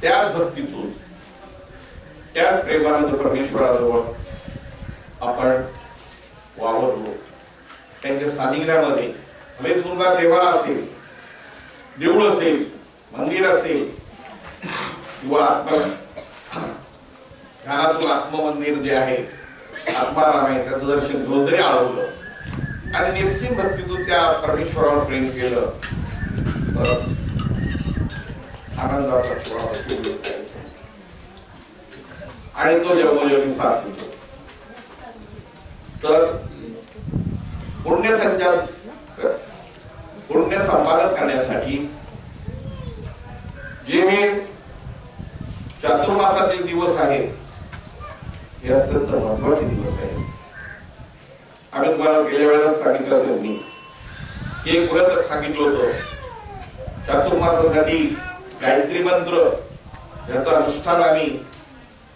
त्याच भक्तीतून त्याच प्रेमानंद परमेश्वराजवळ आपण वावरलो. त्यांच्या सानिध्यामध्ये भले तुमचा देवाला असेल, देऊळ असेल, मंदिर असेल किंवा ध्यानातून आत्ममंदिर जे आहे, आत्माराम आहे, त्याचं दर्शन घेऊन जरी आळवलं आणि निश्चित भक्तीतून त्या परमेश्वरावर प्रेम केलं तर आनंदाचा ठिकाण आणि तो जगोजगी साथ देतो. तर पुण्य संपादन करण्यासाठी जे हे चातुर्मासातील दिवस आहेत हे अत्यंत महत्वाचे दिवस आहेत. आम्ही तुम्हाला गेल्या वेळेला सांगितलं असेल मी की एक व्रत सांगितलं होतं चातुर्मासासाठी गायत्री मंत्र याचा अनुष्ठान आम्ही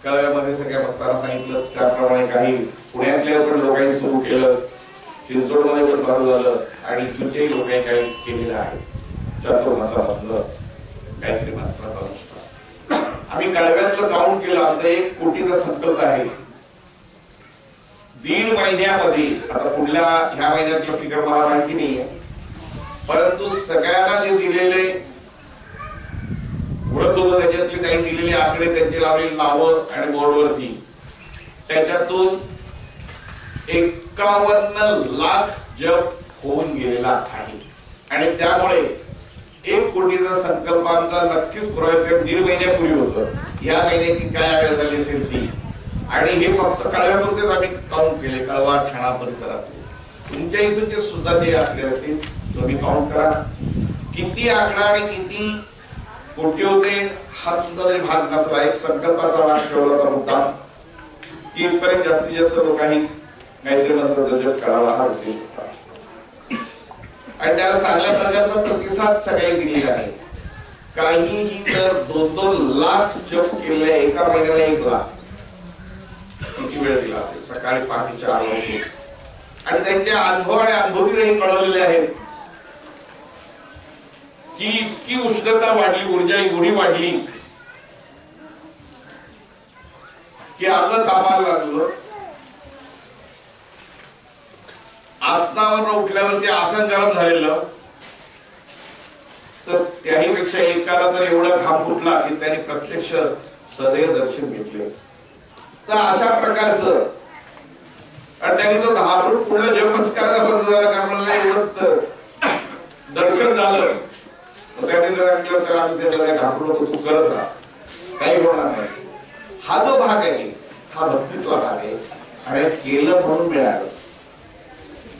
कळव्यामध्ये सगळ्या भक्तांना सांगितलं. त्याप्रमाणे काही पुण्यातल्या पण लोकांनी सुरू केलं, चिंचवडमध्ये पण चालू झालं आणि इथूनच्याही लोकांनी काही केलेलं आहे चातुर्मासामधलं गायत्री मंत्राचं अनुष्ठान. आम्ही कळव्यातलं काउंट केलं, आमचा 1 कोटीचा संकल्प आहे. 1.5 महिन्यामध्ये, आता पुढल्या ह्या महिन्यातलं फिगर मला माहिती नाहीये, परंतु सगळ्यांना जे दिलेले व्रत होतं त्याच्यातले त्यांनी दिलेले आकडे, त्यांचे लावलेली नावं आणि बोर्डवरती त्याच्यातून 51 लाख जप होऊन गेलेला आहे. आणि त्यामुळे 1 कोटीचा संकल्प आमचा नक्कीच पुरा 1.5 महिन्यापूर्वी होतं. या महिन्याची काय वेळ झाली असेल ती, आणि हे फक्त कळव्यापुरतेच आम्ही काउंट केले, कळवा ठाणा परिसरात. तुमच्या इथूनचे सुद्धा जे आकडे असतील तुम्ही काउंट करा, किती आकडा आणि किती कोटी होते हा तुमचा जरी भाग नसला, एक संकल्पाचा भाग ठेवला तर मुद्दा की इथपर्यंत जास्तीत जास्त लोकांनी गायत्री मंत्राचा जप करावा हा उद्देश होता. आणि त्याला चांगल्या प्रकारचा प्रतिसाद सगळ्यांनी दिलेला आहे. काहीही तर 2-2 लाख जप केले एका महिन्याला 1 लाख. किती वेळ दिला असेल, सकाळी पहाटे 4 वाजता. आणि त्यांचे अनुभव आणि अनुभवी हे कळवलेले आहेत की इतकी उष्णता वाढली, ऊर्जा एवढी वाढली की आपलं तापायला लागलं. आसनावर उठल्यावर ते आसन गरम झालेलं, तर त्याही पेक्षा एकाला तर एवढा घाम फुटला की त्याने प्रत्यक्ष सदैव दर्शन घेतले. तर अशा प्रकारचं, आणि त्यांनी तो घाबरून पुढे जपच करायला बंद झाला, कारण मला एवढं दर्शन झालं. त्यांनी सांगितलं तर आम्ही घाबरू नको, तू करत राहा, काही होणार नाही. हा जो भाग आहे हा भक्तीतला भाग आहे. आणि केलं म्हणून मिळालं,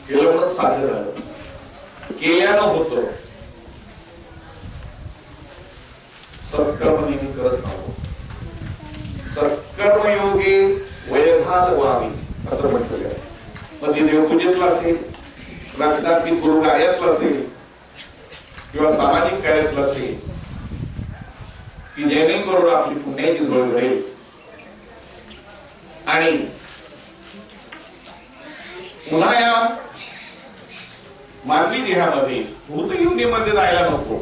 केलं म्हणून साध्य झालं, केल्यानं होतं. सत्कर्म नेहमी करत राहू. सत्कर्मयोगे वैधान व्हावी असं म्हटलेलं आहे. मग ते देवपूजेतलं असेल, रक्षणात्मक गुरु कार्यातलं असेल किंवा सामाजिक कार्यातलं असेल, की जेणेकरून आपली पुण्याची जोड घडेल आणि पुन्हा या मानवी देहामध्ये भूतयुगीमध्ये जायला नको.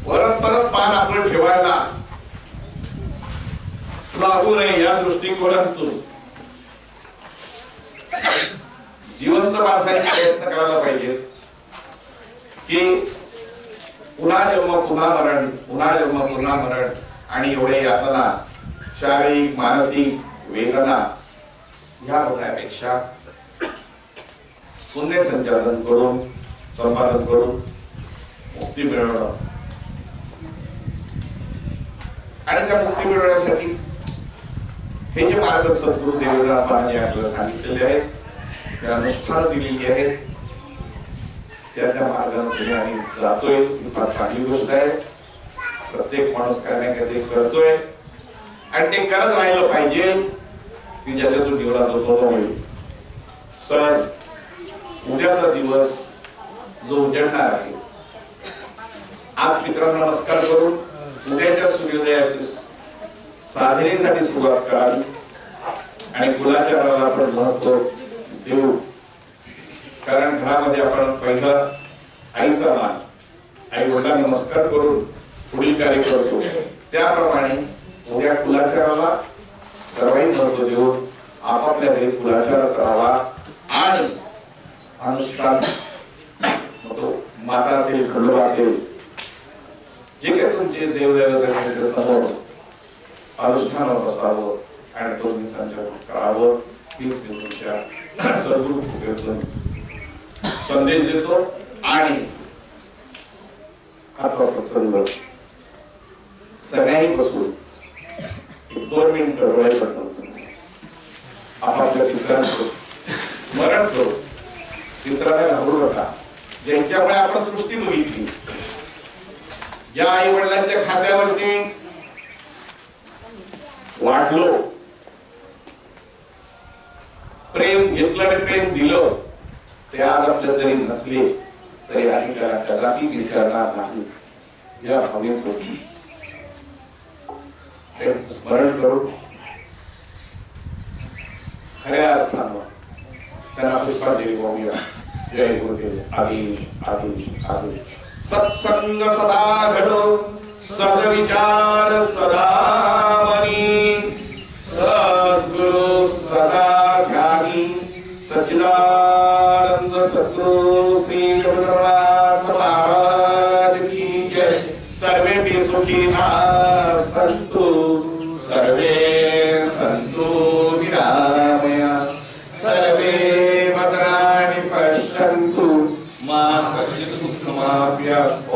परत परत मान आपण ठेवायला लागू नये या दृष्टिकोनातून जिवंत माणसाने प्रयत्न करायला पाहिजे की पुन्हा जन्म पुन्हा मरण, पुन्हा जन्म पुन्हा मरण, आणि एवढे यातना, शारीरिक मानसिक वेदना ह्या होण्यापेक्षा पुण्य संचालन करून, संपादन करून मुक्ती मिळवणं. आणि त्या मुक्ती मिळवण्यासाठी हे जे मार्ग सद्गुरु देवदास महाराज आपल्याला सांगितलेले आहेत, त्या अनुष्ठान दिलेली आहेत, त्या मार्गाने आम्ही जातोय. ही फार चांगली गोष्ट आहे. प्रत्येक माणूस काय नाही काय ते करतोय आणि ते करत राहिलं पाहिजे की ज्याच्यातून जीवनाचा सोनं होईल. सर उद्याचा दिवस जो उजळणार आहे, आज मित्रांना नमस्कार करून उद्याच्या सूर्योदयाची साधनेसाठी सुरुवात करावी आणि कुलाचाराला आपण महत्व देऊ. कारण घरामध्ये आपण पहिलं आईचा मान, आई वडिलांना नमस्कार करून पुढील कार्य करतो, त्याप्रमाणे उद्या कुलाचाराला सर्वांनी महत्व देऊन आपापल्या घरी कुलाचार करावा आणि अनुष्ठान माता असेल, खंडोबा असेल, जे काही तुमचे देवदैवत आहेत त्याच्या समोर अनुष्ठानावर बसावं आणि तो संचालन करावं. हीच मी तुमच्या सद्गुरू कृपेतून संदेश देतो. आणि आता सत्संग सगळ्यांनी बसून 2 मिनिटं डोळे पडतो आपापल्या चित्रांचं स्मरण करू. चित्राला घाबरू नका. ज्यांच्यामुळे आपण सृष्टी बघितली, ज्या आई वडिलांच्या खात्यावरती वाढलो, प्रेम घेतलं आणि प्रेम दिलं, ते आज आपल्या जरी नसले तरी आणि कदापि विसरणार नाही. या भावनेतून स्मरण करून खऱ्या अर्थानं त्यांना पुष्पांजली वाहूया. जय गुरुदेव. आदेश आदेश आदेश. सत्संग सदा घडो, सद्विचार सदा मनी, सद्गुरु सदा ध्यानी, सच्चिदानंद सद्गुरु श्री रघुनाथ महाराज की जय. सर्वे सुखिनः सन्तु, सर्वे सन्तु निरामया, सर्वे भद्राणि पश्यन्तु मा कश्चित् दुःखमाप्नुयात्.